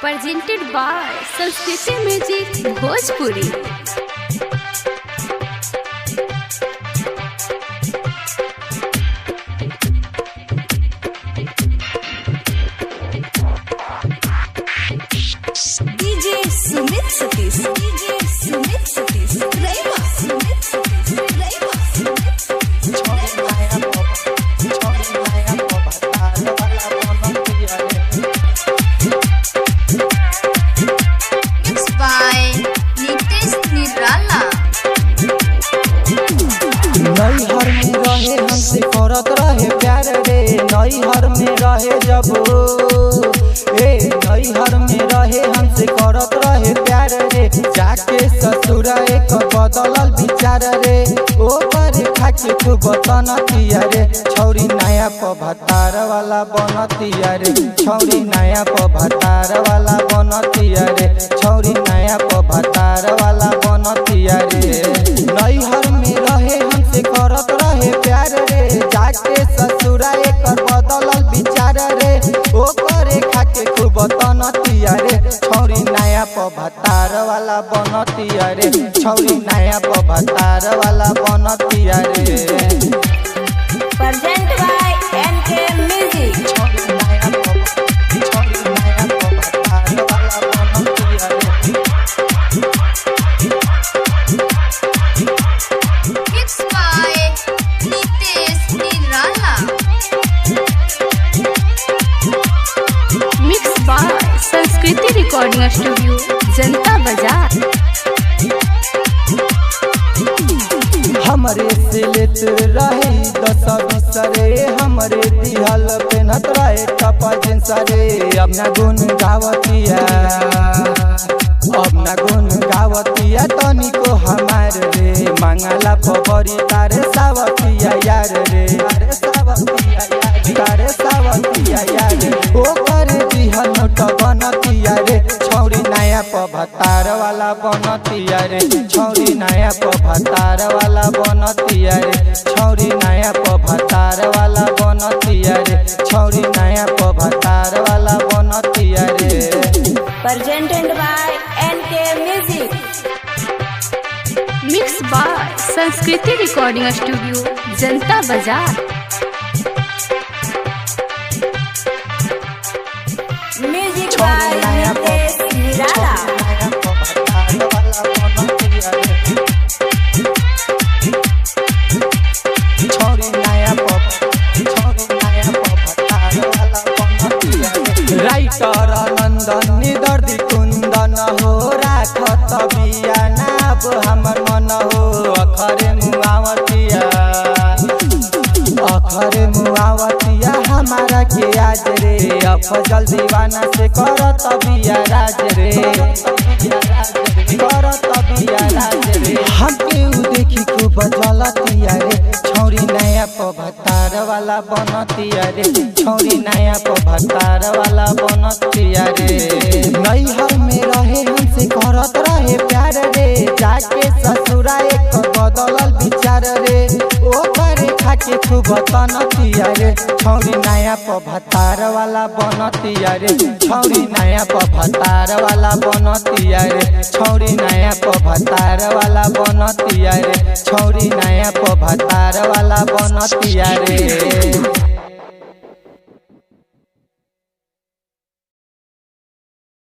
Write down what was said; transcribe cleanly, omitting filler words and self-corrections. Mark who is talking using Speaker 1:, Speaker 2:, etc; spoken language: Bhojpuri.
Speaker 1: presented by Sanskriti Music Bhojpuri।
Speaker 2: DJ Sumit Satish, DJ Sumit Satish, Raiva Sumit Satish, Raiva Sumit Satish, mixed by Nitesh Nirala।
Speaker 3: नैहर में रहे हमसे करत रहे प्यार रे, नैहर में रहे जब नैहर में रहे हमसे करत रहे प्यार रे, जाके ससुर एक बदलल विचार रे, ओकर खाके खूब तनतिया रे, छौरी नया पभतार वाला बनतिया रे, छौरी नया पभतार वाला बनतिया रे, छौरी नया पभतार वाला बनतिया रे। नैहर में रहे हमसे करत रहे प्यार रे, जाके ससुरा एकर बदलल विचार रे, ओकरे खाके खूब तनतिया रे, छौरी नया पभतार वाला बनतिया रे, छौरी नया पभतार वाला बनतिया रे।
Speaker 2: Present by NK Music।
Speaker 3: छौरी नया पभतार वाला बनतिया रे।
Speaker 2: Mixed by Nitesh Nirala।
Speaker 1: Mixed by Sanskriti Recording Studio, जनता बाजार।
Speaker 3: हमरे से लेत रहे 10-20 रे, हमरे दिहल पेनत रहे टपा जिंस रे, अब ना गुन गावतिया, अब ना गुन गावतिया तनिको हमार रे, मंगला पबरी तारे सावतिया यार रे, तारे सावतिया यार, तारे सावतिया यार, ओकर दिहल नोट बनतिया रे, छौरी नया पभतार वाला बनतिया रे, छौरी नया पभतार वाला बनतिया रे, छौरी नया पभतार वाला बनतिया रे, छौरी नया पभतार वाला बनतिया रे।
Speaker 2: Presented by NK Music।
Speaker 1: Mixed by Sanskriti Recording Studio, जनता बाजार।
Speaker 2: Music by Nitesh Nirala।
Speaker 3: Writer Nandan Nidardi Kundan हो, राखत बिया नाब हमर मन हो, अखरे मुआवतिया, अखरे मुआवतिया हमारा के आज रे, अफजल दीवाना से करत बिया राज रे, करत बिया राज रे, हमके उ देखी खूब जलतिया रे, छौरी नया पभतार वाला बनतिया रे, छौरी नया पभतार वाला बनतिया रे। नैहर में रहे हमसे करत रहे प्यार रे, जाके ससुरा एक बदलल विचार रे, ओकरे खाके खूब तनतिया रे, छौरी नया पभतार वाला बनतिया रे, छौरी नया पभतार वाला बनतिया रे, छौरी नया पभतार वाला बनतिया रे, छौरी नया पभतार वाला बनतिया रे।